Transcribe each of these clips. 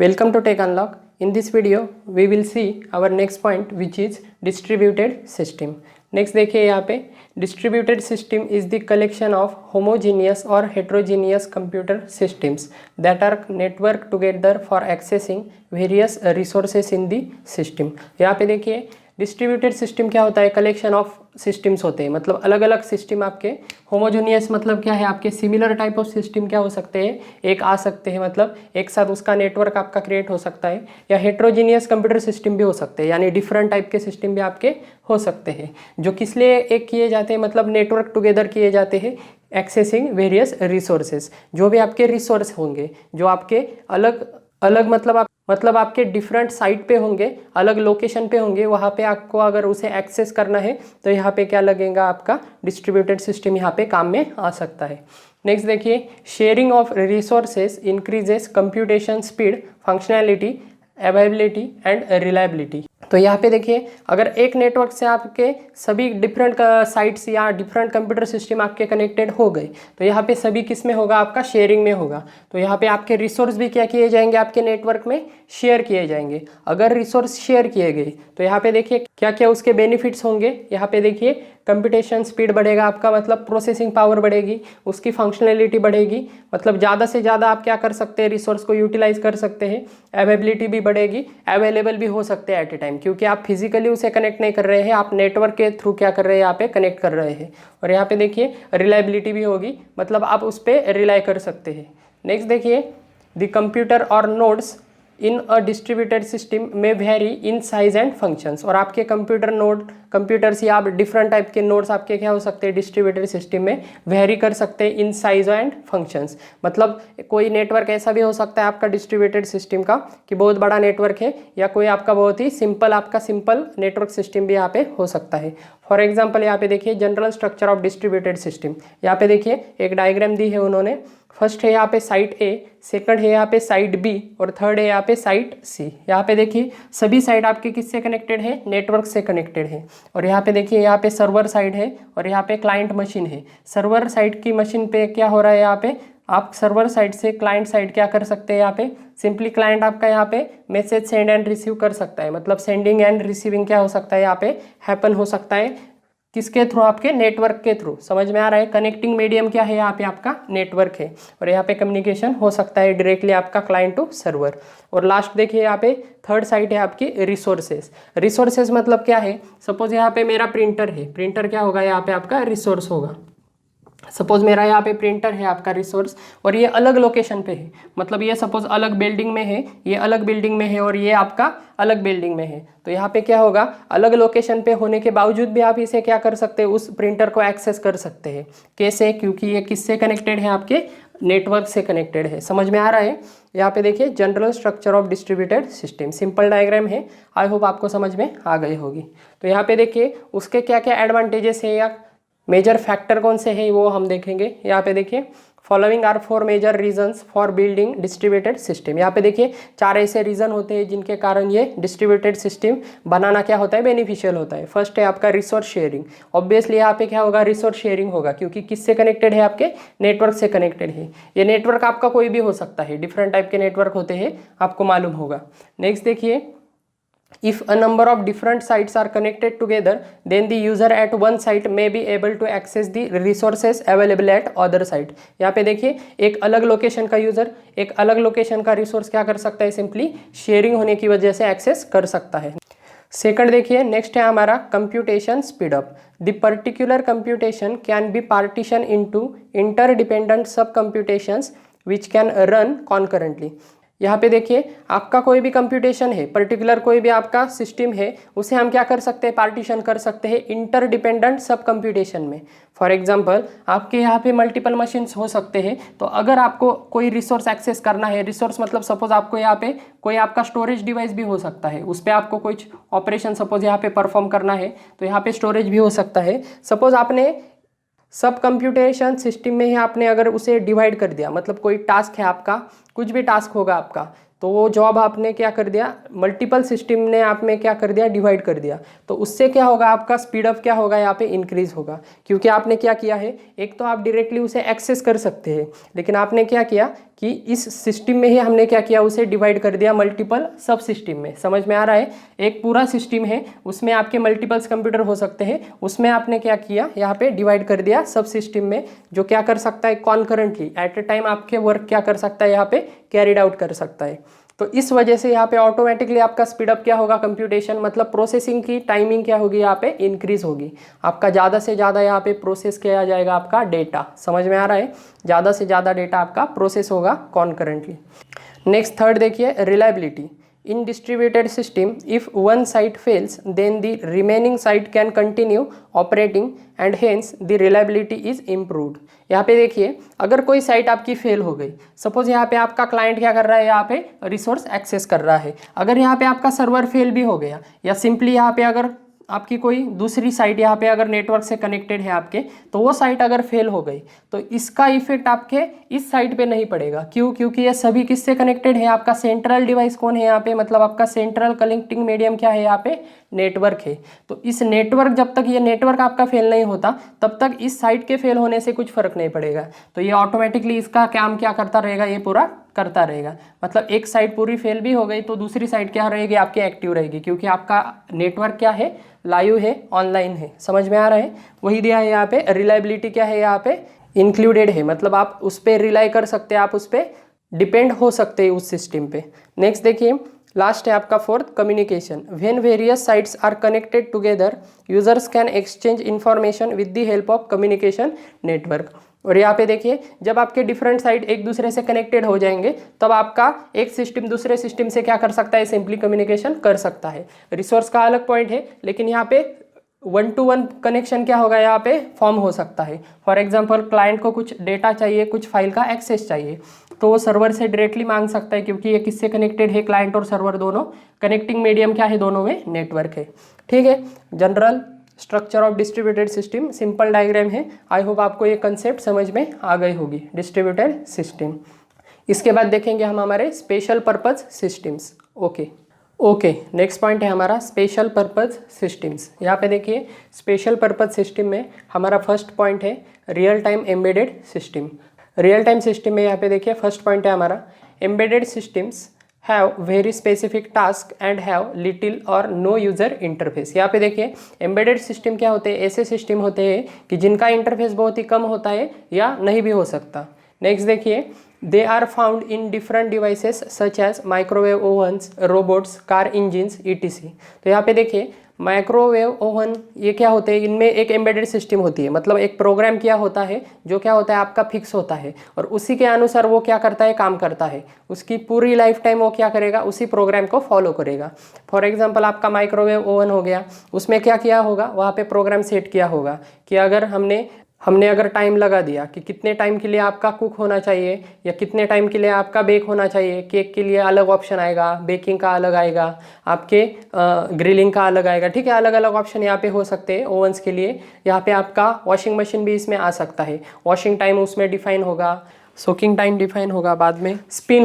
Welcome to Tech Unlock. In this video, we will see our next point which is distributed system. Next देखिए यहाँ पे distributed system is the collection of homogeneous or heterogeneous computer systems that are networked together for accessing various resources in the system. यहाँ पे देखिए distributed system क्या होता है, collection of systems होते हैं, मतलब अलग अलग सिस्टम आपके। होमोजेनियस मतलब क्या है, आपके सिमिलर टाइप ऑफ सिस्टम क्या हो सकते हैं, एक आ सकते हैं, मतलब एक साथ उसका नेटवर्क आपका क्रिएट हो सकता है। या हेट्रोजीनियस कंप्यूटर सिस्टम भी हो सकते हैं, यानी डिफरेंट टाइप के सिस्टम भी आपके हो सकते हैं, जो किस लिए एक किए जाते हैं, मतलब नेटवर्क टुगेदर किए जाते हैं एक्सेसिंग वेरियस रिसोर्सेज। जो भी आपके रिसोर्स होंगे जो आपके अलग अलग मतलब आपके डिफरेंट साइट पे होंगे, अलग लोकेशन पे होंगे, वहाँ पे आपको अगर उसे एक्सेस करना है तो यहाँ पे क्या लगेगा, आपका डिस्ट्रीब्यूटेड सिस्टम यहाँ पे काम में आ सकता है। नेक्स्ट देखिए, sharing of resources increases computation speed, functionality, availability and reliability. तो यहाँ पे देखिए, अगर एक नेटवर्क से आपके सभी डिफरेंट साइट्स या डिफरेंट कंप्यूटर सिस्टम आपके कनेक्टेड हो गए तो यहाँ पे सभी किस में होगा, आपका शेयरिंग में होगा। तो यहाँ पे आपके रिसोर्स भी क्या किए जाएंगे, आपके नेटवर्क में शेयर किए जाएंगे। अगर रिसोर्स शेयर किए गए तो यहाँ पे देखिए क्या क्या उसके बेनिफिट्स होंगे। यहाँ पे देखिए कंप्यूटेशन स्पीड बढ़ेगा आपका, मतलब प्रोसेसिंग पावर बढ़ेगी, उसकी फंक्शनैलिटी बढ़ेगी, मतलब ज़्यादा से ज़्यादा आप क्या कर सकते हैं, रिसोर्स को यूटिलाइज कर सकते हैं। अवेलेबिलिटी भी बढ़ेगी, अवेलेबल भी हो सकते हैं एट ए टाइम, क्योंकि आप फिजिकली उसे कनेक्ट नहीं कर रहे हैं, आप नेटवर्क के थ्रू क्या कर रहे हैं, यहाँ पे कनेक्ट कर रहे हैं। और यहाँ पे देखिए रिलायबिलिटी भी होगी, मतलब आप उस पर रिलाई कर सकते हैं। नेक्स्ट देखिए, द कंप्यूटर और nodes in a distributed system में vary in size and functions. और आपके कंप्यूटर्स या आप डिफरेंट टाइप के नोड्स आपके क्या हो सकते हैं, डिस्ट्रीब्यूटेड सिस्टम में वेरी कर सकते हैं इन साइज एंड फंक्शंस। मतलब कोई नेटवर्क ऐसा भी हो सकता है आपका डिस्ट्रीब्यूटेड सिस्टम का कि बहुत बड़ा नेटवर्क है, या कोई आपका बहुत ही सिंपल नेटवर्क सिस्टम भी यहाँ पे हो सकता है। फॉर एग्जाम्पल यहाँ पे देखिए general structure of distributed system. यहाँ पे देखिए एक डायग्राम दी है उन्होंने। फर्स्ट है यहाँ पे साइट ए, सेकंड है यहाँ पे साइट बी, और थर्ड है यहाँ पे साइट सी। यहाँ पे देखिए सभी साइट आपके किससे कनेक्टेड है, नेटवर्क से कनेक्टेड है। और यहाँ पे देखिए यहाँ पे सर्वर साइड है और यहाँ पे क्लाइंट मशीन है। सर्वर साइड की मशीन पे क्या हो रहा है, यहाँ पे आप सर्वर साइड से क्लाइंट साइड क्या कर सकते हैं, यहाँ पे सिंपली क्लाइंट आपका यहाँ पे मैसेज सेंड एंड रिसीव कर सकता है, मतलब सेंडिंग एंड रिसीविंग क्या हो सकता है, यहाँ पे हैपन हो सकता है। किसके थ्रू, आपके नेटवर्क के थ्रू। समझ में आ रहा है, कनेक्टिंग मीडियम क्या है, यहाँ पे आपका नेटवर्क है। और यहाँ पे कम्युनिकेशन हो सकता है डायरेक्टली आपका क्लाइंट टू सर्वर। और लास्ट देखिए यहाँ पे थर्ड साइट है आपकी रिसोर्सेज। रिसोर्सेज मतलब क्या है, सपोज यहाँ पे मेरा प्रिंटर है, प्रिंटर क्या होगा, यहाँ पे आपका रिसोर्स होगा। सपोज मेरा यहाँ पे प्रिंटर है आपका रिसोर्स, और ये अलग लोकेशन पे है, मतलब ये सपोज अलग बिल्डिंग में है, ये अलग बिल्डिंग में है, और ये आपका अलग बिल्डिंग में है। तो यहाँ पे क्या होगा, अलग लोकेशन पे होने के बावजूद भी आप इसे क्या कर सकते हैं, उस प्रिंटर को एक्सेस कर सकते हैं। कैसे, क्योंकि ये किससे कनेक्टेड है, आपके नेटवर्क से कनेक्टेड है। समझ में आ रहा है। यहाँ पे देखिए general structure of distributed system, simple diagram है, आई होप आपको समझ में आ गई होगी। तो यहाँ पे देखिए उसके क्या क्या एडवांटेजेस है या मेजर फैक्टर कौन से हैं वो हम देखेंगे। यहाँ पे देखिए following are 4 major reasons for building distributed system. यहाँ पे देखिए 4 ऐसे रीजन होते हैं जिनके कारण ये डिस्ट्रीब्यूटेड सिस्टम बनाना क्या होता है, बेनिफिशियल होता है। फर्स्ट है आपका रिसोर्स शेयरिंग। ऑब्वियसली यहाँ पे क्या होगा, रिसोर्स शेयरिंग होगा, क्योंकि किससे कनेक्टेड है, आपके नेटवर्क से कनेक्टेड है। ये नेटवर्क आपका कोई भी हो सकता है, डिफरेंट टाइप के नेटवर्क होते हैं, आपको मालूम होगा। नेक्स्ट देखिए, if a number of different sites are connected together, then the user at one site may be able to access the resources available at other site। यहाँ पे देखिए एक अलग लोकेशन का यूजर एक अलग लोकेशन का रिसोर्स क्या कर सकता है, सिंपली शेयरिंग होने की वजह से एक्सेस कर सकता है। सेकंड देखिए, नेक्स्ट है हमारा computation speed up. The particular computation can be partition into interdependent sub computations which can run concurrently. यहाँ पे देखिए आपका कोई भी कंप्यूटेशन है, पर्टिकुलर कोई भी आपका सिस्टम है, उसे हम क्या कर सकते हैं, पार्टीशन कर सकते हैं इंटरडिपेंडेंट सब कंप्यूटेशन में। फॉर एग्जांपल आपके यहाँ पे मल्टीपल मशीन्स हो सकते हैं, तो अगर आपको कोई रिसोर्स एक्सेस करना है, रिसोर्स मतलब सपोज आपको यहाँ पे कोई आपका स्टोरेज डिवाइस भी हो सकता है, उस पर आपको कुछ ऑपरेशन सपोज यहाँ पे परफॉर्म करना है, तो यहाँ पे स्टोरेज भी हो सकता है। सपोज आपने सब कंप्यूटेशन सिस्टम में ही आपने अगर उसे डिवाइड कर दिया, मतलब कोई टास्क है आपका, कुछ भी टास्क होगा आपका, तो वो जॉब आपने क्या कर दिया, मल्टीपल सिस्टम ने आप में क्या कर दिया, डिवाइड कर दिया, तो उससे क्या होगा, आपका स्पीड अप क्या होगा, यहाँ पे इंक्रीज होगा। क्योंकि आपने क्या किया है, एक तो आप डायरेक्टली उसे एक्सेस कर सकते हैं, लेकिन आपने क्या किया कि इस सिस्टम में ही हमने क्या किया, उसे डिवाइड कर दिया मल्टीपल सब सिस्टम में। समझ में आ रहा है? एक पूरा सिस्टम है, उसमें आपके मल्टीपल्स कंप्यूटर हो सकते हैं, उसमें आपने क्या किया, यहाँ पे डिवाइड कर दिया सब सिस्टम में, जो क्या कर सकता है, कॉन्करेंटली एट ए टाइम आपके वर्क क्या कर सकता है, यहाँ पे कैरिड आउट कर सकता है। तो इस वजह से यहाँ पे ऑटोमेटिकली आपका स्पीडअप क्या होगा, कंप्यूटेशन मतलब प्रोसेसिंग की टाइमिंग क्या होगी, यहाँ पे इंक्रीज होगी। आपका ज़्यादा से ज़्यादा यहाँ पे प्रोसेस किया जाएगा आपका डेटा। समझ में आ रहा है? ज़्यादा से ज़्यादा डेटा आपका प्रोसेस होगा कॉन्करेंटली। नेक्स्ट थर्ड देखिए, reliability. In distributed system, if one site fails, then the remaining site can continue operating and hence the reliability is improved. यहाँ पे देखिए, अगर कोई साइट आपकी फेल हो गई, सपोज यहाँ पे आपका क्लाइंट क्या कर रहा है, यहाँ पे रिसोर्स एक्सेस कर रहा है, अगर यहाँ पे आपका सर्वर फेल भी हो गया, या सिंपली यहाँ पे अगर आपकी कोई दूसरी साइट यहाँ पे अगर नेटवर्क से कनेक्टेड है आपके, तो वो साइट अगर फेल हो गई तो इसका इफेक्ट आपके इस साइट पे नहीं पड़ेगा। क्यों? क्योंकि ये सभी किससे कनेक्टेड है, आपका सेंट्रल डिवाइस कौन है यहाँ पे, मतलब आपका सेंट्रल कनेक्टिंग मीडियम क्या है, यहाँ पे नेटवर्क है। तो इस नेटवर्क, जब तक ये नेटवर्क आपका फेल नहीं होता तब तक इस साइट के फेल होने से कुछ फर्क नहीं पड़ेगा। तो ये ऑटोमेटिकली इसका काम क्या करता रहेगा, ये पूरा करता रहेगा। मतलब एक साइट पूरी फेल भी हो गई तो दूसरी साइट क्या रहेगी, आपकी एक्टिव रहेगी, क्योंकि आपका नेटवर्क क्या है, लाइव है, ऑनलाइन है। समझ में आ रहा है? वही दिया है यहाँ पे, रिलायबिलिटी क्या है, यहाँ पे इंक्लूडेड है, मतलब आप उस पर रिलाई कर सकते हैं, आप उस पर डिपेंड हो सकते हैं उस सिस्टम पे। नेक्स्ट देखिए, लास्ट है आपका fourth, communication. When various sites are connected together, users can exchange information with the help of communication network. और यहाँ पे देखिए, जब आपके डिफरेंट साइट एक दूसरे से कनेक्टेड हो जाएंगे तब आपका एक सिस्टम दूसरे सिस्टम से क्या कर सकता है, सिंपली कम्युनिकेशन कर सकता है। रिसोर्स का अलग पॉइंट है, लेकिन यहाँ पे 1 to 1 कनेक्शन क्या होगा, यहाँ पे फॉर्म हो सकता है। फॉर एग्जांपल, क्लाइंट को कुछ डेटा चाहिए, कुछ फाइल का एक्सेस चाहिए, तो वो सर्वर से डायरेक्टली मांग सकता है, क्योंकि ये किससे कनेक्टेड है, क्लाइंट और सर्वर दोनों। कनेक्टिंग मीडियम क्या है, दोनों में नेटवर्क है। ठीक है, general structure of distributed system, simple diagram है। आई होप आपको ये कंसेप्ट समझ में आ गई होगी, डिस्ट्रीब्यूटेड सिस्टम। इसके बाद देखेंगे हम हमारे special purpose systems. Okay, next point है हमारा स्पेशल पर्पज सिस्टम्स। यहाँ पे देखिए, स्पेशल पर्पज सिस्टम में हमारा फर्स्ट पॉइंट है real time embedded system. Real time system में यहाँ पे देखिए, फर्स्ट पॉइंट है हमारा, embedded systems have very specific task and have little और नो यूज़र इंटरफेस। यहाँ पे देखिए, एम्बेडेड सिस्टम क्या होते हैं, ऐसे सिस्टम होते हैं कि जिनका इंटरफेस बहुत ही कम होता है या नहीं भी हो सकता। नेक्स्ट देखिए, they are found in different devices such as microwave ovens, robots, car engines ETC। तो यहाँ पे देखिए, माइक्रोवेव ओवन ये क्या होते हैं, इनमें एक एम्बेडेड सिस्टम होती है, मतलब एक प्रोग्राम किया होता है जो क्या होता है, आपका फिक्स होता है, और उसी के अनुसार वो क्या करता है, काम करता है। उसकी पूरी लाइफ टाइम वो क्या करेगा, उसी प्रोग्राम को फॉलो करेगा। फॉर एग्जांपल, आपका माइक्रोवेव ओवन हो गया, उसमें क्या किया होगा, वहाँ पे प्रोग्राम सेट किया होगा कि अगर हमने अगर टाइम लगा दिया कि कितने टाइम के लिए आपका कुक होना चाहिए या कितने टाइम के लिए आपका बेक होना चाहिए, केक के लिए अलग ऑप्शन आएगा, बेकिंग का अलग आएगा, आपके ग्रिलिंग का अलग आएगा। ठीक है, अलग अलग ऑप्शन यहाँ पे हो सकते हैं ओवन्स के लिए। यहाँ पे आपका वॉशिंग मशीन भी इसमें आ सकता है, वॉशिंग टाइम उसमें डिफाइन होगा, सोकिंग टाइम डिफाइन होगा, बाद में स्पिन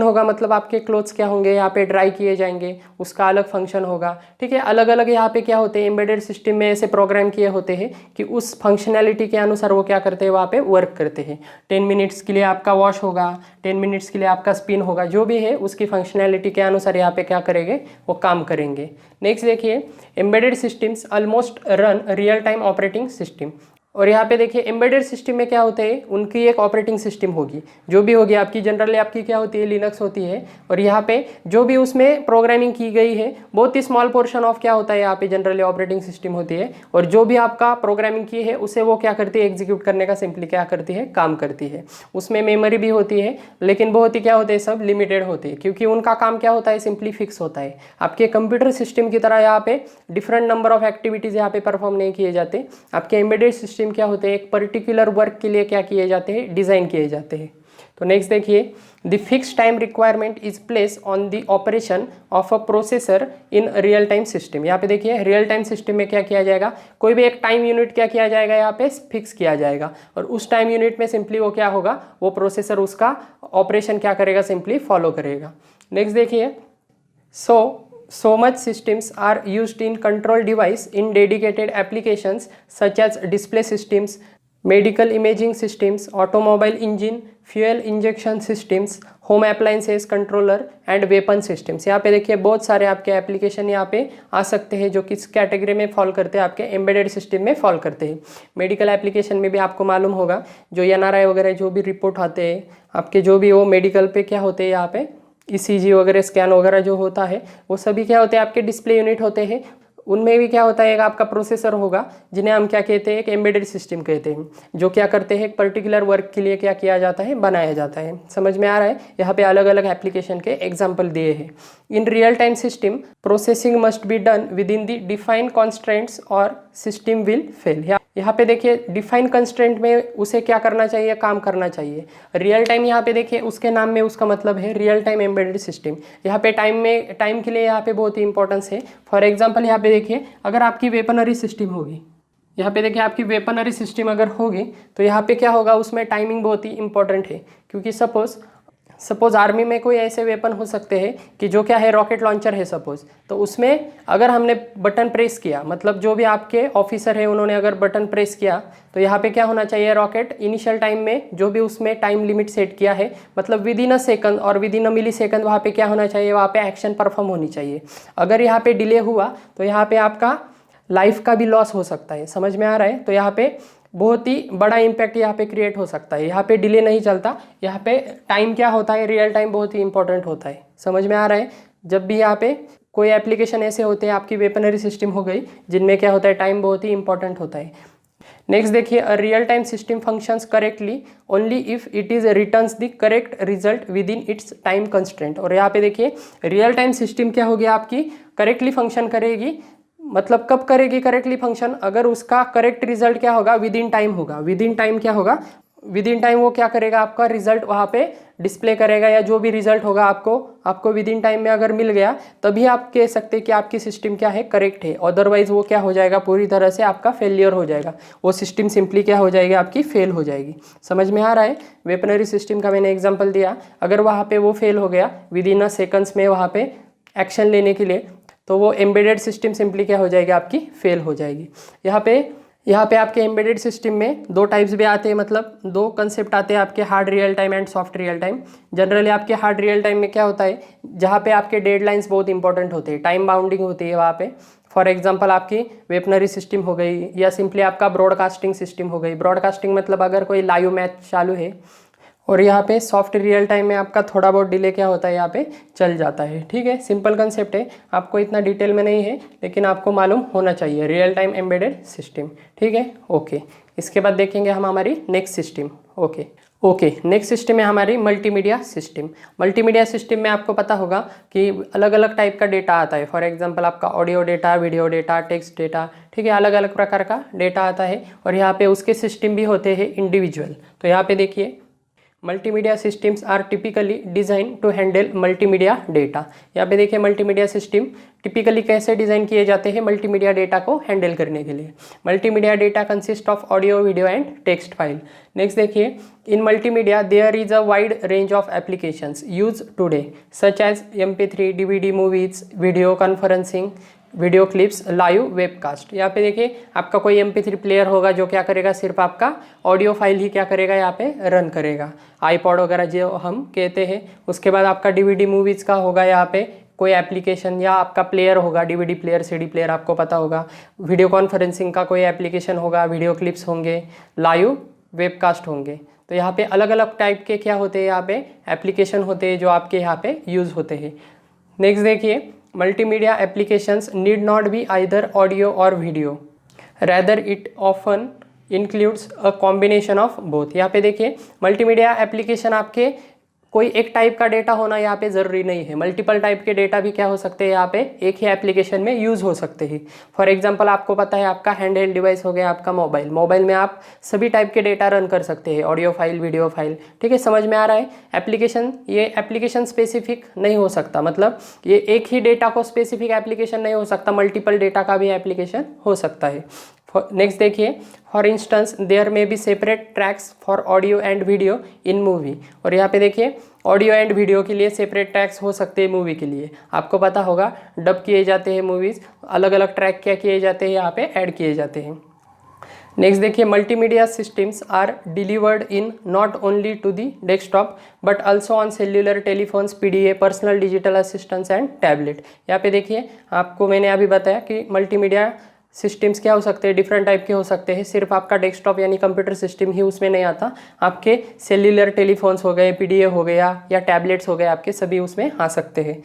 होगा मतलब आपके क्लोथ्स क्या होंगे, यहाँ पे ड्राई किए जाएंगे, उसका अलग फंक्शन होगा। ठीक है, अलग अलग यहाँ पे क्या होते हैं, एम्बेडेड सिस्टम में ऐसे प्रोग्राम किए होते हैं कि उस फंक्शनैलिटी के अनुसार वो क्या करते हैं, वहाँ पे वर्क करते हैं। 10 मिनट्स के लिए आपका वॉश होगा, 10 मिनट्स के लिए आपका स्पिन होगा, जो भी है उसकी फंक्शनैलिटी के अनुसार यहाँ पे क्या करेंगे, वो काम करेंगे। नेक्स्ट देखिए, embedded systems almost run real time operating system. और यहाँ पे देखिए, एम्बेडेड सिस्टम में क्या होते हैं, उनकी एक ऑपरेटिंग सिस्टम होगी, जो भी होगी आपकी, जनरली आपकी क्या होती है, लिनक्स होती है। और यहाँ पे जो भी उसमें प्रोग्रामिंग की गई है, बहुत ही स्मॉल पोर्शन ऑफ क्या होता है, यहाँ पे जनरली ऑपरेटिंग सिस्टम होती है। और जो भी आपका प्रोग्रामिंग की है उसे वो क्या करती है, एग्जीक्यूट करने का सिंपली क्या करती है, काम करती है। उसमें मेमोरी भी होती है, लेकिन बहुत ही क्या होते हैं, सब लिमिटेड होते हैं, क्योंकि उनका काम क्या होता है, सिंपली फिक्स होता है। आपके कंप्यूटर सिस्टम की तरह यहाँ पे डिफरेंट नंबर ऑफ एक्टिविटीज़ यहाँ पे परफॉर्म नहीं किए जाते। आपके एम्बेडेड सिस्टम क्या होते हैं, एक पर्टिकुलर वर्क के लिए क्या किए जाते हैं, डिजाइन किए जाते हैं। तो नेक्स्ट देखिए, the fix time requirement is place on the operation of a processor in real time system. यहाँ पे देखिए, रियल टाइम सिस्टम में क्या किया जाएगा, कोई भी एक टाइम यूनिट क्या किया जाएगा, यहाँ पे फिक्स किया जाएगा, और उस टाइम यूनिट में सिंपली वो क्या होगा, वो प्रोसेसर उसका ऑपरेशन क्या करेगा, सिंपली फॉलो करेगा। नेक्स्ट देखिए, So much systems are used in control device in dedicated applications such as display systems, medical imaging systems, automobile engine, fuel injection systems, home appliances controller and weapon systems. यहाँ पे देखिए बहुत सारे आपके application यहाँ पे आ सकते हैं जो किस कैटेगरी में फॉल करते हैं, आपके एम्बेडेड सिस्टम में फॉल करते हैं। मेडिकल एप्लीकेशन में भी आपको मालूम होगा जो NRI वगैरह जो भी रिपोर्ट आते हैं आपके, जो भी वो मेडिकल पे क्या होते हैं यहाँ पे ECG वगैरह स्कैन वगैरह जो होता है वो सभी क्या होते हैं आपके डिस्प्ले यूनिट होते हैं। उनमें भी क्या होता है एक आपका प्रोसेसर होगा जिन्हें हम क्या कहते हैं, एक एम्बेडेड सिस्टम कहते हैं, जो क्या करते हैं एक पर्टिकुलर वर्क के लिए क्या किया जाता है, बनाया जाता है। समझ में आ रहा है? यहाँ पे अलग अलग एप्लीकेशन के एग्जाम्पल दिए हैं। इन real time system processing must be done with in the defined constraints और सिस्टम विल फेल। यहाँ पे देखिए डिफाइंड कंस्ट्रेंट में उसे क्या करना चाहिए, काम करना चाहिए। रियल टाइम यहाँ पे देखिए उसके नाम में उसका मतलब है रियल टाइम एम्बेडेड सिस्टम। यहाँ पे टाइम के लिए यहाँ पे बहुत ही इंपॉर्टेंस है। फॉर एग्जांपल यहाँ पे देखिए अगर आपकी वेपनरी सिस्टम होगी, यहाँ पे देखिए आपकी वेपनरी सिस्टम अगर होगी तो यहाँ पे क्या होगा, उसमें टाइमिंग बहुत ही इंपॉर्टेंट है। क्योंकि सपोज आर्मी में कोई ऐसे वेपन हो सकते हैं कि जो क्या है रॉकेट लॉन्चर है सपोज, तो उसमें अगर हमने बटन प्रेस किया, मतलब जो भी आपके ऑफिसर है उन्होंने अगर बटन प्रेस किया तो यहाँ पे क्या होना चाहिए, रॉकेट इनिशियल टाइम में जो भी उसमें टाइम लिमिट सेट किया है, मतलब विद इन अ सेकंड और within a millisecond वहाँ पे क्या होना चाहिए, वहाँ पे एक्शन परफॉर्म होनी चाहिए। अगर यहाँ पे डिले हुआ तो यहाँ पे आपका लाइफ का भी लॉस हो सकता है। समझ में आ रहा है? तो यहाँ पे बहुत ही बड़ा इम्पैक्ट यहाँ पे क्रिएट हो सकता है। यहाँ पे डिले नहीं चलता, यहाँ पे टाइम क्या होता है, रियल टाइम बहुत ही इंपॉर्टेंट होता है। समझ में आ रहा है? जब भी यहाँ पे कोई एप्लीकेशन ऐसे होते हैं आपकी वेपनरी सिस्टम हो गई जिनमें क्या होता है, टाइम बहुत ही इंपॉर्टेंट होता है। नेक्स्ट देखिए, a real time system functions correctly only if it is returns the correct result with in its time constraint. और यहाँ पे देखिए रियल टाइम सिस्टम क्या होगी, आपकी करेक्टली फंक्शन करेगी। मतलब कब करेगी करेक्टली फंक्शन, अगर उसका करेक्ट रिजल्ट क्या होगा, विद इन टाइम होगा। विद इन टाइम क्या होगा, विद इन टाइम वो क्या करेगा, आपका रिजल्ट वहाँ पे डिस्प्ले करेगा, या जो भी रिजल्ट होगा आपको विद इन टाइम में अगर मिल गया तभी आप कह सकते हैं कि आपकी सिस्टम क्या है, करेक्ट है। अदरवाइज वो क्या हो जाएगा, पूरी तरह से आपका फेलियर हो जाएगा, वो सिस्टम सिंपली क्या हो जाएगी, आपकी फेल हो जाएगी। समझ में आ रहा है? वेपनरी सिस्टम का मैंने एग्जाम्पल दिया, अगर वहाँ पे वो फेल हो गया विद इन अ सेकंड्स में वहाँ पे एक्शन लेने के लिए, तो वो एम्बेडेड सिस्टम सिंपली क्या हो जाएगी, आपकी फेल हो जाएगी। यहाँ पे आपके एम्बेडेड सिस्टम में दो टाइप्स भी आते हैं, मतलब दो कंसेप्ट आते हैं आपके, hard real time and soft real time. Generally आपके हार्ड रियल टाइम में क्या होता है, जहाँ पे आपके डेडलाइंस बहुत इंपॉर्टेंट होते हैं, टाइम बाउंडिंग होती है वहाँ पे। फॉर एग्जांपल आपकी वेपनरी सिस्टम हो गई, या सिंपली आपका ब्रॉडकास्टिंग सिस्टम हो गई। ब्रॉडकास्टिंग मतलब अगर कोई लाइव मैच चालू है, और यहाँ पे सॉफ्ट रियल टाइम में आपका थोड़ा बहुत डिले क्या होता है, यहाँ पे चल जाता है। ठीक है, सिंपल कंसेप्ट है, आपको इतना डिटेल में नहीं है लेकिन आपको मालूम होना चाहिए, रियल टाइम एम्बेडेड सिस्टम। ठीक है, ओके। इसके बाद देखेंगे हम हमारी next system. Okay, next system है हमारी मल्टीमीडिया सिस्टम। मल्टीमीडिया सिस्टम में आपको पता होगा कि अलग अलग टाइप का डेटा आता है। फॉर एग्जांपल आपका audio data, video data, text data, ठीक है, अलग अलग प्रकार का डेटा आता है, और यहाँ पे उसके सिस्टम भी होते हैं इंडिविजुअल। तो यहाँ पे देखिए, multimedia systems are typically design to handle multimedia data. यहाँ पे देखिए मल्टीमीडिया सिस्टम टिपिकली कैसे डिज़ाइन किए जाते हैं मल्टीमीडिया डेटा को हैंडल करने के लिए। Multimedia data consist of audio, video and text file. Next देखिए, in multimedia there is a wide range of applications use today such as MP3, DVD, movies, video conferencing, video clips, live webcast. यहाँ पे देखिए आपका कोई MP3 player होगा जो क्या करेगा, सिर्फ आपका ऑडियो फाइल ही क्या करेगा, यहाँ पे रन करेगा, आईपॉड वगैरह जो हम कहते हैं। उसके बाद आपका DVD मूवीज़ का होगा, यहाँ पे कोई एप्लीकेशन, या आपका प्लेयर होगा, DVD प्लेयर, CD प्लेयर आपको पता होगा। वीडियो कॉन्फ्रेंसिंग का कोई एप्लीकेशन होगा, वीडियो क्लिप्स होंगे, लाइव वेबकास्ट होंगे। तो यहाँ पे अलग अलग टाइप के क्या होते हैं, यहाँ पे एप्लीकेशन होते हैं जो आपके यहाँ पे यूज़ होते हैं। नेक्स्ट देखिए, multimedia applications need not be either audio or video, rather it often includes a combination of both। यहाँ पे देखिए मल्टीमीडिया एप्लीकेशन आपके कोई एक टाइप का डेटा होना यहाँ पे ज़रूरी नहीं है, मल्टीपल टाइप के डेटा भी क्या हो सकते हैं, यहाँ पे एक ही एप्लीकेशन में यूज़ हो सकते हैं। फॉर एग्जांपल आपको पता है आपका हैंड हेल्ड डिवाइस हो गया आपका मोबाइल में आप सभी टाइप के डेटा रन कर सकते हैं, ऑडियो फाइल, वीडियो फाइल। ठीक है, समझ में आ रहा है? ये एप्लीकेशन स्पेसिफिक नहीं हो सकता, मतलब ये एक ही डेटा को स्पेसिफिक एप्लीकेशन नहीं हो सकता, मल्टीपल डेटा का भी एप्लीकेशन हो सकता है। नेक्स्ट देखिए, फॉर इंस्टेंस देयर में B separate tracks for audio and video in movie. और यहाँ पे देखिए ऑडियो एंड वीडियो के लिए सेपरेट ट्रैक्स हो सकते हैं मूवी के लिए। आपको पता होगा डब किए जाते हैं मूवीज़, अलग अलग ट्रैक क्या किए जाते हैं, यहाँ पे ऐड किए जाते हैं। नेक्स्ट देखिए multimedia systems are delivered in not only to the desktop but also on cellular telephones, PDA, personal digital assistants and tablet. यहाँ पे देखिए आपको मैंने अभी बताया कि मल्टीमीडिया सिस्टम्स क्या हो सकते हैं, डिफरेंट टाइप के हो सकते हैं। सिर्फ आपका डेस्कटॉप यानी कंप्यूटर सिस्टम ही उसमें नहीं आता, आपके सेल्युलर टेलीफोन्स हो गए, पीडीए हो गया या टैबलेट्स हो गए, आपके सभी उसमें आ सकते हैं।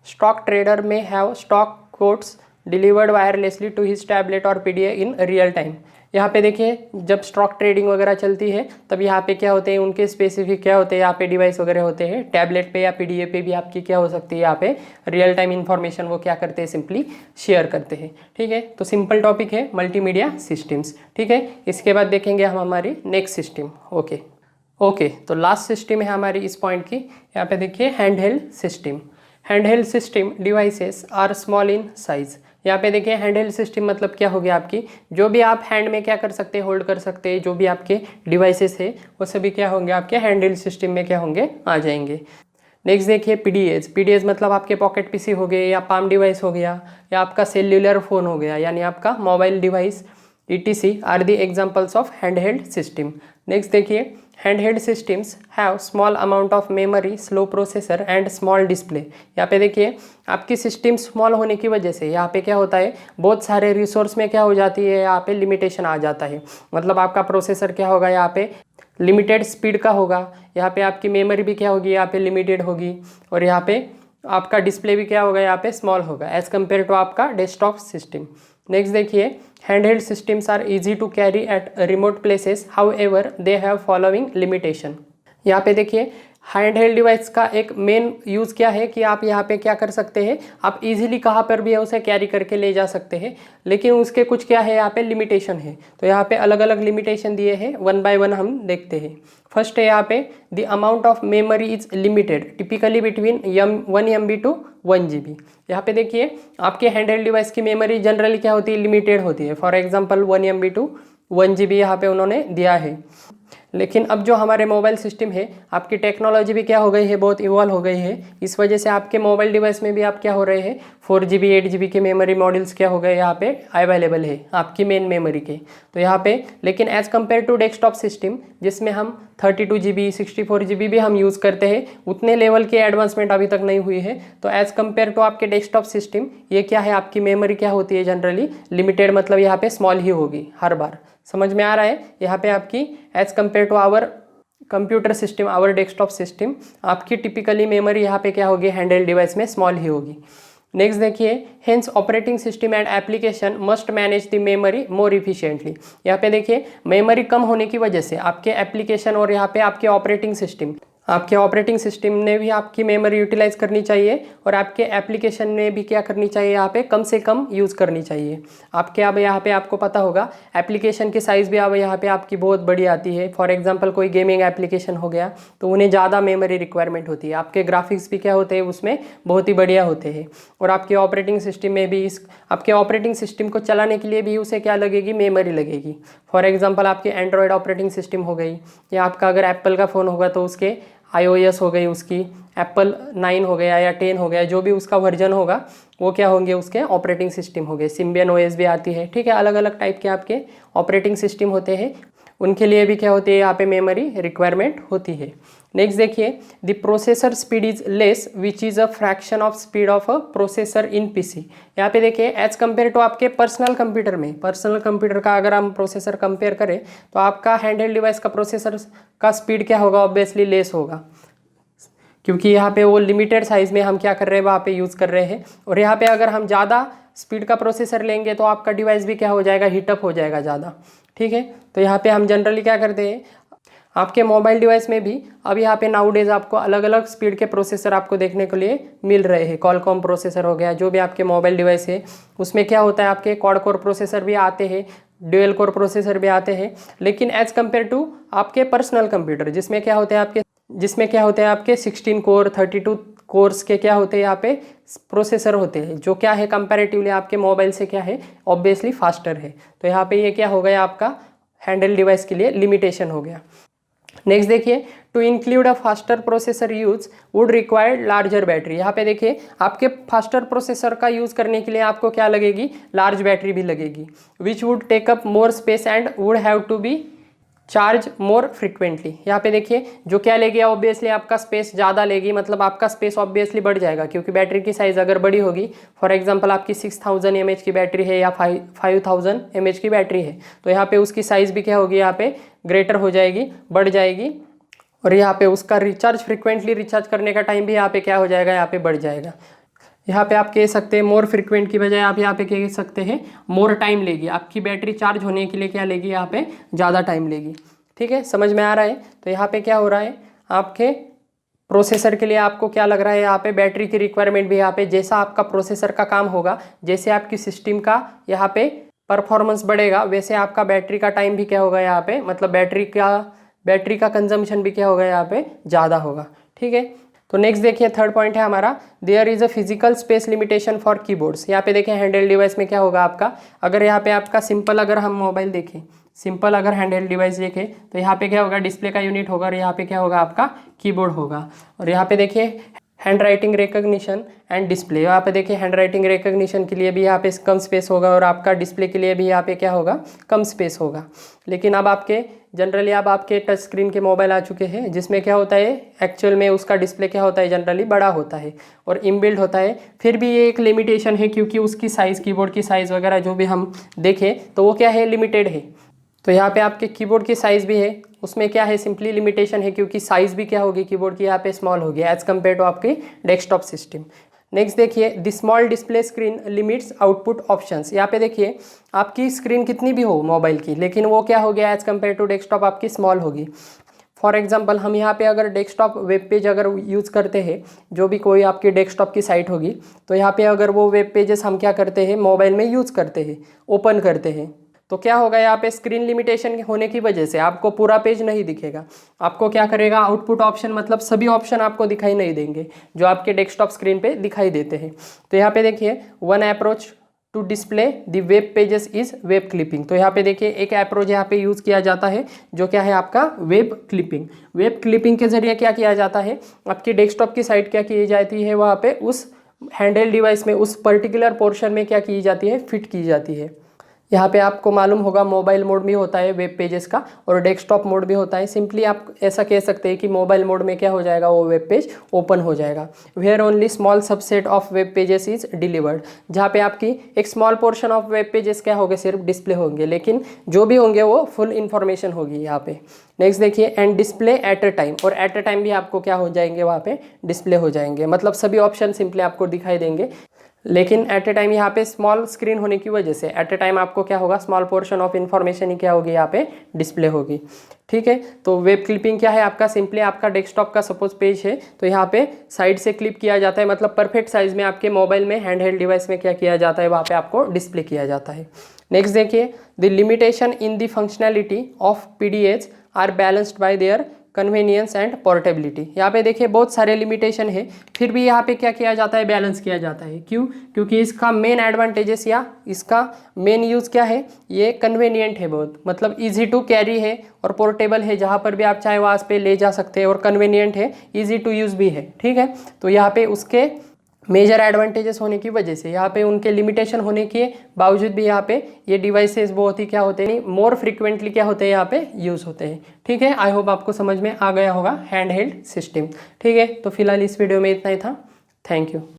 Stock trader may have stock codes delivered wirelessly to his tablet और पीडीए इन रियल टाइम। यहाँ पे देखिए जब स्टॉक ट्रेडिंग वगैरह चलती है तब यहाँ पे क्या होते हैं, उनके स्पेसिफिक क्या होते हैं यहाँ पे डिवाइस वगैरह होते हैं। टैबलेट पे या पीडीए पे भी आपकी क्या हो सकती है, यहाँ पे रियल टाइम इन्फॉर्मेशन वो क्या करते हैं, सिंपली शेयर करते हैं। ठीक है, तो सिंपल टॉपिक है मल्टीमीडिया सिस्टम्स। ठीक है, इसके बाद देखेंगे हम हमारी नेक्स्ट सिस्टम। ओके, तो लास्ट सिस्टम है हमारी इस पॉइंट की। यहाँ पे देखिए hand held system. Hand held system devices are small in size. यहाँ पे देखिए हैंड हेल्ड सिस्टम मतलब क्या हो गया, आपकी जो भी आप हैंड में क्या कर सकते हैं, होल्ड कर सकते हैं, जो भी आपके डिवाइसेस है वो सभी क्या होंगे, आपके हैंड हेल्ड सिस्टम में क्या होंगे, आ जाएंगे। नेक्स्ट देखिए पीडीएस मतलब आपके पॉकेट पीसी हो गए या पाम डिवाइस हो गया या आपका सेल्युलर फ़ोन हो गया, यानी आपका mobile device etc are the examples of hand held system. Next देखिए handheld systems have small amount of memory, slow processor and small display. यहाँ पे देखिए आपकी सिस्टम स्मॉल होने की वजह से यहाँ पे क्या होता है, बहुत सारे रिसोर्स में क्या हो जाती है, यहाँ पे लिमिटेशन आ जाता है। मतलब आपका प्रोसेसर क्या होगा, यहाँ पे लिमिटेड स्पीड का होगा, यहाँ पे आपकी मेमोरी भी क्या होगी, यहाँ पे लिमिटेड होगी, और यहाँ पे आपका डिस्प्ले भी क्या होगा, यहाँ पे स्मॉल होगा एज कम्पेयर टू आपका डेस्कटॉप सिस्टम। नेक्स्ट देखिए handheld systems are easy to carry at remote places, however they have following limitation. यहाँ पे देखिए हैंडहेल्ड डिवाइस का एक मेन यूज़ क्या है कि आप यहाँ पे क्या कर सकते हैं, आप इजीली कहाँ पर भी है उसे कैरी करके ले जा सकते हैं, लेकिन उसके कुछ क्या है, यहाँ पे लिमिटेशन है। तो यहाँ पे अलग अलग लिमिटेशन दिए हैं, वन बाय वन हम देखते हैं। फर्स्ट है यहाँ पे the amount of memory is limited, typically between 1 MB to 1 GB। यहाँ पे देखिए आपके हैंडहेल्ड डिवाइस की मेमोरी जनरली क्या होती है, लिमिटेड होती है। For example 1 MB to 1 GB यहाँ पे उन्होंने दिया है। लेकिन अब जो हमारे मोबाइल सिस्टम है, आपकी टेक्नोलॉजी भी क्या हो गई है, बहुत इवॉल्व हो गई है। इस वजह से आपके मोबाइल डिवाइस में भी आप क्या हो रहे हैं, 4 GB 8 GB के मेमोरी मॉडल्स क्या हो गए यहाँ पे अवेलेबल है आपकी मेन मेमोरी के। तो यहाँ पे लेकिन as compare to desktop system जिसमें हम 32 GB 64 GB भी हम यूज़ करते हैं, उतने लेवल की एडवांसमेंट अभी तक नहीं हुई है। तो एज़ कम्पेयर टू आपके डेस्कटॉप सिस्टम ये क्या है, आपकी मेमोरी क्या होती है, जनरली लिमिटेड, मतलब यहाँ पे स्मॉल ही होगी हर बार। समझ में आ रहा है, यहाँ पे आपकी as compare to our computer system, our desktop system, आपकी टिपिकली मेमोरी यहाँ पे क्या होगी, हैंडहेल्ड डिवाइस में स्मॉल ही होगी। नेक्स्ट देखिए hence operating system and application must manage the memory more efficiently. यहाँ पे देखिए मेमोरी कम होने की वजह से आपके एप्लीकेशन और यहाँ पे आपके ऑपरेटिंग सिस्टम ने भी आपकी मेमोरी यूटिलाइज करनी चाहिए और आपके एप्लीकेशन ने भी क्या करनी चाहिए, यहाँ पे कम से कम यूज़ करनी चाहिए। आपके अब यहाँ पे आपको पता होगा एप्लीकेशन की साइज़ भी अब यहाँ पे आपकी बहुत बड़ी आती है। फॉर एग्जांपल कोई गेमिंग एप्लीकेशन हो गया तो उन्हें ज़्यादा मेमोरी रिक्वायरमेंट होती है। आपके ग्राफिक्स भी क्या होते हैं, उसमें बहुत ही बढ़िया होते हैं। और आपके ऑपरेटिंग सिस्टम में भी आपके ऑपरेटिंग सिस्टम को चलाने के लिए भी उसे क्या लगेगी, मेमोरी लगेगी। फॉर एग्जाम्पल आपकी एंड्रॉयड ऑपरेटिंग सिस्टम हो गई, या आपका अगर एप्पल का फ़ोन होगा तो उसके iOS हो गई, उसकी एप्पल 9 हो गया या 10 हो गया, जो भी उसका वर्जन होगा वो क्या होंगे, उसके ऑपरेटिंग सिस्टम हो गए। सिम्बियन OS भी आती है, ठीक है, अलग अलग टाइप के आपके ऑपरेटिंग सिस्टम होते हैं, उनके लिए भी क्या होती है, यहाँ पे मेमोरी रिक्वायरमेंट होती है। नेक्स्ट देखिए the processor speed is less which is a fraction of speed of a processor in PC. यहाँ पे देखिए एज कम्पेयर टू आपके पर्सनल कंप्यूटर का अगर हम प्रोसेसर कंपेयर करें तो आपका हैंडहेल्ड डिवाइस का प्रोसेसर का स्पीड क्या होगा, ऑब्वियसली लेस होगा, क्योंकि यहाँ पे वो लिमिटेड साइज़ में हम क्या कर रहे हैं, वहाँ पे यूज़ कर रहे हैं। और यहाँ पे अगर हम ज़्यादा स्पीड का प्रोसेसर लेंगे तो आपका डिवाइस भी क्या हो जाएगा, हीटअप हो जाएगा ज़्यादा। ठीक है, तो यहाँ पे हम जनरली क्या करते हैं, आपके मोबाइल डिवाइस में भी अब यहाँ पे नाउडेज आपको अलग अलग स्पीड के प्रोसेसर आपको देखने के लिए मिल रहे हैं। कॉलकॉम प्रोसेसर हो गया, जो भी आपके मोबाइल डिवाइस है उसमें क्या होता है, आपके क्वाड कोर प्रोसेसर भी आते हैं, ड्यूअल कोर प्रोसेसर भी आते हैं। लेकिन एज कम्पेयर टू आपके पर्सनल कंप्यूटर जिसमें क्या होते हैं आपके 16 कोर 32 कोर्स के क्या होते हैं, यहाँ पे प्रोसेसर होते हैं, जो क्या है कंपैरेटिवली आपके मोबाइल से क्या है, ऑब्वियसली फास्टर है। तो यहाँ पे ये क्या हो गया, आपका हैंडल डिवाइस के लिए लिमिटेशन हो गया। नेक्स्ट देखिए to include a faster processor use would require larger battery. यहाँ पे देखिए आपके फास्टर प्रोसेसर का यूज़ करने के लिए आपको क्या लगेगी, लार्ज बैटरी भी लगेगी, which would take up more space and would have to be charge more frequently. यहाँ पे देखिए जो क्या लेगी, ऑब्वियसली आपका स्पेस ज़्यादा लेगी, मतलब आपका स्पेस ऑब्वियसली बढ़ जाएगा क्योंकि बैटरी की साइज़ अगर बड़ी होगी, फॉर एग्जांपल आपकी 6000 mAh की बैटरी है या 5000 mAh की बैटरी है, तो यहाँ पे उसकी साइज़ भी क्या होगी, यहाँ पे ग्रेटर हो जाएगी, बढ़ जाएगी, और यहाँ पे उसका रिचार्ज फ्रिक्वेंटली रिचार्ज करने का टाइम भी यहाँ पे क्या हो जाएगा, यहाँ पे बढ़ जाएगा। यहाँ पे आप कह सकते हैं मोर फ्रिक्वेंट की बजाय आप यहाँ पे कह सकते हैं मोर टाइम लेगी, आपकी बैटरी चार्ज होने के लिए क्या लेगी, यहाँ पे ज़्यादा टाइम लेगी। ठीक है, समझ में आ रहा है। तो यहाँ पे क्या हो रहा है, आपके प्रोसेसर के लिए आपको क्या लग रहा है, यहाँ पे बैटरी की रिक्वायरमेंट भी यहाँ पे, जैसा आपका प्रोसेसर का काम होगा, जैसे आपकी सिस्टम का यहाँ पे परफॉर्मेंस बढ़ेगा, वैसे आपका बैटरी का टाइम भी क्या होगा यहाँ पे, मतलब बैटरी का कंजम्पशन भी क्या होगा, यहाँ पे ज़्यादा होगा। ठीक है, तो नेक्स्ट देखिए थर्ड पॉइंट है हमारा, there is a physical space limitation for keyboards. यहाँ पे देखें हैंडहेल्ड डिवाइस में क्या होगा आपका, अगर यहाँ पे आपका सिंपल अगर हम मोबाइल देखें, सिंपल अगर हैंडहेल्ड डिवाइस देखें तो यहाँ पे क्या होगा, डिस्प्ले का यूनिट होगा और यहाँ पे क्या होगा, आपका कीबोर्ड होगा। और यहाँ पे देखिए hand writing recognition and display, यहाँ पे देखिए हैंड राइटिंग रिकॉग्निशन के लिए भी यहाँ पे कम स्पेस होगा और आपका डिस्प्ले के लिए भी यहाँ पे क्या होगा, कम स्पेस होगा। लेकिन अब आपके जनरली अब आपके टच स्क्रीन के मोबाइल आ चुके हैं जिसमें क्या होता है, एक्चुअल में उसका डिस्प्ले क्या होता है, जनरली बड़ा होता है और इनबिल्ट होता है। फिर भी ये एक लिमिटेशन है क्योंकि उसकी साइज़, कीबोर्ड की साइज़ वगैरह जो भी हम देखें तो वो क्या है, लिमिटेड है। तो यहाँ पे आपके कीबोर्ड की साइज़ भी है, उसमें क्या है, सिंपली लिमिटेशन है क्योंकि साइज़ भी क्या होगी कीबोर्ड की, यहाँ पे स्मॉल होगी एज कम्पेयर टू आपके डेस्कटॉप सिस्टम। नेक्स्ट देखिए the small display screen limits output options. यहाँ पे देखिए आपकी स्क्रीन कितनी भी हो मोबाइल की, लेकिन वो क्या हो गया, एज कम्पेयर टू डेस्कटॉप आपकी स्मॉल होगी। फॉर एग्जांपल हम यहाँ पे अगर डेस्कटॉप वेब पेज अगर यूज़ करते हैं, जो भी कोई आपकी डेस्कटॉप की साइट होगी, तो यहाँ पे अगर वो वेब पेजेस हम क्या करते हैं, मोबाइल में यूज़ करते हैं, ओपन करते हैं, तो क्या होगा, यहाँ पे स्क्रीन लिमिटेशन होने की वजह से आपको पूरा पेज नहीं दिखेगा। आपको क्या करेगा, आउटपुट ऑप्शन, मतलब सभी ऑप्शन आपको दिखाई नहीं देंगे जो आपके डेस्कटॉप स्क्रीन पे दिखाई देते हैं। तो यहाँ पे देखिए one approach to display the web pages is web clipping. तो यहाँ पे देखिए एक अप्रोच यहाँ पे यूज़ किया जाता है जो क्या है, आपका वेब क्लिपिंग। वेब क्लिपिंग के जरिए क्या किया जाता है, आपकी डेस्कटॉप की साइट क्या की जाती है, वहाँ पे उस हैंडहेल्ड डिवाइस में उस पर्टिकुलर पोर्शन में क्या की जाती है, फिट की जाती है। यहाँ पे आपको मालूम होगा मोबाइल मोड भी होता है वेब पेजेस का और डेस्कटॉप मोड भी होता है। सिंपली आप ऐसा कह सकते हैं कि मोबाइल मोड में क्या हो जाएगा, वो वेब पेज ओपन हो जाएगा। Where only small subset of web pages is delivered, जहाँ पे आपकी एक small portion of web pages क्या होंगे, सिर्फ डिस्प्ले होंगे, लेकिन जो भी होंगे वो फुल इन्फॉर्मेशन होगी यहाँ पे। नेक्स्ट देखिए and display at a time, और एट अ टाइम भी आपको क्या हो जाएंगे, वहाँ पे डिस्प्ले हो जाएंगे, मतलब सभी ऑप्शन सिंपली आपको दिखाई देंगे। लेकिन एट ए टाइम यहाँ पे स्मॉल स्क्रीन होने की वजह से एट ए टाइम आपको क्या होगा, स्मॉल पोर्शन ऑफ इन्फॉर्मेशन ही क्या होगी, यहाँ पे डिस्प्ले होगी। ठीक है, तो वेब क्लिपिंग क्या है आपका, सिंपली आपका डेस्कटॉप का सपोज पेज है तो यहाँ पे साइड से क्लिप किया जाता है, मतलब परफेक्ट साइज में आपके मोबाइल में हैंडहेल्ड डिवाइस में क्या किया जाता है, वहाँ पे आपको डिस्प्ले किया जाता है। नेक्स्ट देखिए the limitation in the functionality of PDAs are balanced by their convenience and portability. यहाँ पे देखिए बहुत सारे लिमिटेशन है, फिर भी यहाँ पे क्या किया जाता है, बैलेंस किया जाता है। क्यों, क्योंकि इसका मेन एडवांटेजेस या इसका मेन यूज़ क्या है, ये कन्वीनियंट है बहुत, मतलब इजी टू कैरी है और पोर्टेबल है, जहाँ पर भी आप चाहे वहाँ पे ले जा सकते हैं, और कन्वीनियंट है, इजी टू यूज़ भी है। ठीक है, तो यहाँ पे उसके मेजर एडवांटेजेस होने की वजह से, यहाँ पे उनके लिमिटेशन होने के बावजूद भी यहाँ पे ये डिवाइसेस बहुत ही क्या होते हैं, मोर फ्रिक्वेंटली क्या होते हैं, यहाँ पे यूज़ होते हैं। ठीक है, आई होप आपको समझ में आ गया होगा हैंडहेल्ड सिस्टम। ठीक है, तो फिलहाल इस वीडियो में इतना ही था। Thank you.